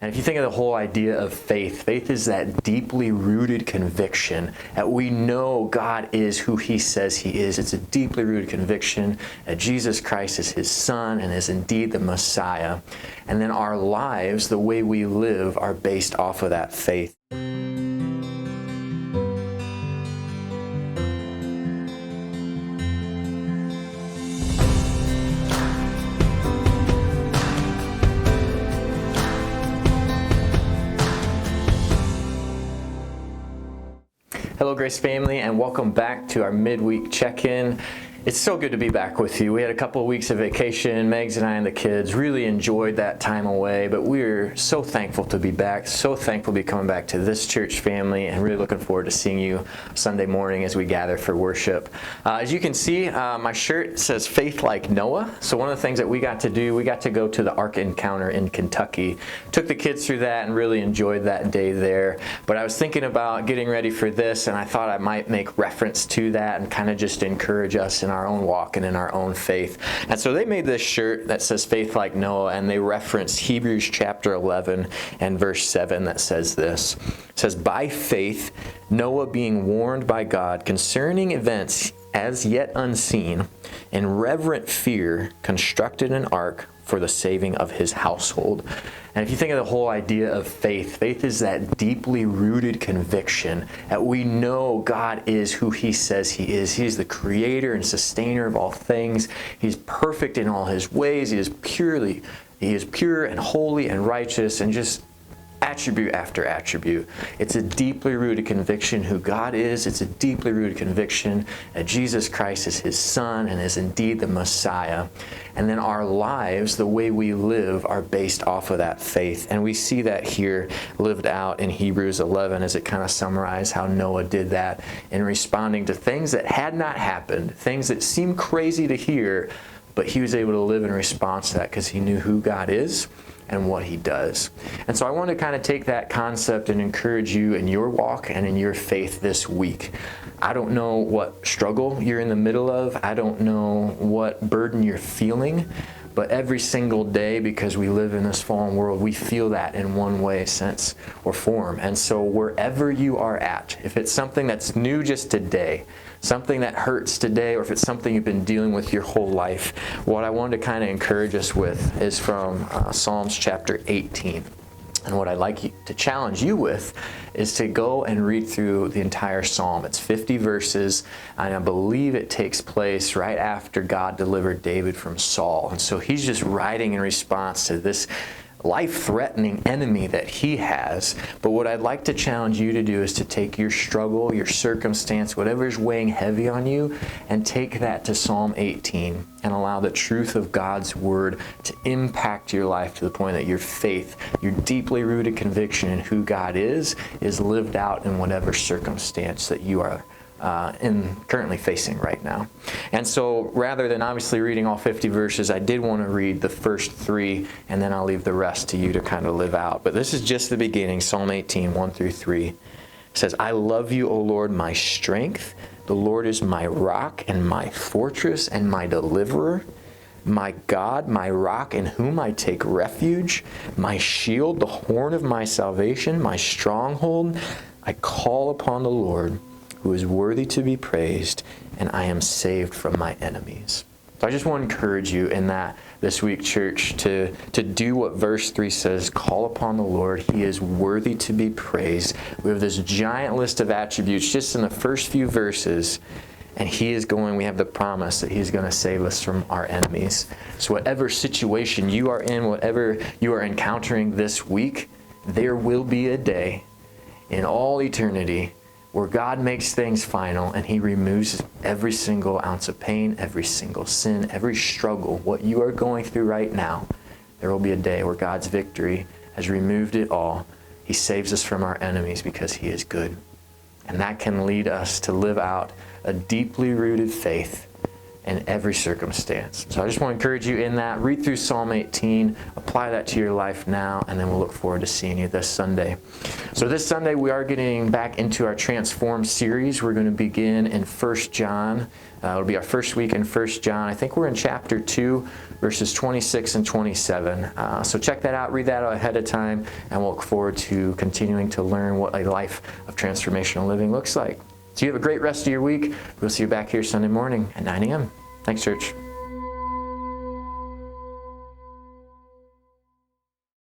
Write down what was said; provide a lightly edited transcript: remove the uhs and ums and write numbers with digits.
And if you think of the whole idea of faith, faith is that deeply rooted conviction that we know God is who He says He is. It's a deeply rooted conviction that Jesus Christ is His Son and is indeed the Messiah. And then our lives, the way we live, are based off of that faith. Hello, Grace family, and welcome back to our midweek check-in. It's so good to be back with you. We had a couple of weeks of vacation. Megs and I and the kids really enjoyed that time away, but we're so thankful to be back, so thankful to be coming back to this church family, and really looking forward to seeing you Sunday morning as we gather for worship. As you can see, my shirt says Faith Like Noah. So one of the things that we got to do, we got to go to the Ark Encounter in Kentucky. Took the kids through that and really enjoyed that day there. But I was thinking about getting ready for this, and I thought I might make reference to that and kind of just encourage us in our own walk and in our own faith. And so they made this shirt that says Faith Like Noah, and they referenced Hebrews chapter 11 and verse 7 that says this. It says, "By faith, Noah being warned by God concerning events as yet unseen, in reverent fear constructed an ark for the saving of his household." And if you think of the whole idea of faith, faith is that deeply rooted conviction that we know God is who He says He is. He is the creator and sustainer of all things. He's perfect in all His ways. He is pure and holy and righteous, and just attribute after attribute. It's a deeply rooted conviction who God is. It's a deeply rooted conviction that Jesus Christ is His Son and is indeed the Messiah. And then our lives, the way we live, are based off of that faith. And we see that here lived out in Hebrews 11 as it kind of summarized how Noah did that in responding to things that had not happened, things that seem crazy to hear, but he was able to live in response to that because he knew who God is and what He does. And so I want to kind of take that concept and encourage you in your walk and in your faith this week. I don't know what struggle you're in the middle of. I don't know what burden you're feeling. But every single day, because we live in this fallen world, we feel that in one way, sense, or form. And so wherever you are at, if it's something that's new just today, something that hurts today, or if it's something you've been dealing with your whole life, what I wanted to kind of encourage us with is from Psalms chapter 18. And what I'd like to challenge you with is to go and read through the entire psalm. It's 50 verses, and I believe it takes place right after God delivered David from Saul. And so he's just writing in response to this life-threatening enemy that he has. But what I'd like to challenge you to do is to take your struggle, your circumstance, whatever is weighing heavy on you, and take that to Psalm 18 and allow the truth of God's Word to impact your life to the point that your faith, your deeply rooted conviction in who God is lived out in whatever circumstance that you are currently facing right now. And so rather than obviously reading all 50 verses, I did want to read the first 3, and then I'll leave the rest to you to kind of live out. But this is just the beginning, Psalm 18, 1 through 3. It says, "I love you, O Lord, my strength. The Lord is my rock and my fortress and my deliverer. My God, my rock in whom I take refuge, my shield, the horn of my salvation, my stronghold. I call upon the Lord, who is worthy to be praised, and I am saved from my enemies." So I just want to encourage you in that this week, church, to do what verse 3 says, call upon the Lord. He is worthy to be praised. We have this giant list of attributes just in the first few verses, and we have the promise that He's going to save us from our enemies. So whatever situation you are in, whatever you are encountering this week, there will be a day in all eternity where God makes things final and He removes every single ounce of pain, every single sin, every struggle, what you are going through right now. There will be a day where God's victory has removed it all. He saves us from our enemies because He is good. And that can lead us to live out a deeply rooted faith in every circumstance. So I just want to encourage you in that. Read through Psalm 18, apply that to your life now, and then we'll look forward to seeing you this Sunday. So this Sunday we are getting back into our Transform series. We're going to begin in 1 John. It'll be our first week in 1 John. I think we're in chapter 2, verses 26 and 27. So check that out, read that ahead of time, and we'll look forward to continuing to learn what a life of transformational living looks like. So you have a great rest of your week. We'll see you back here Sunday morning at 9 a.m. Thanks, church.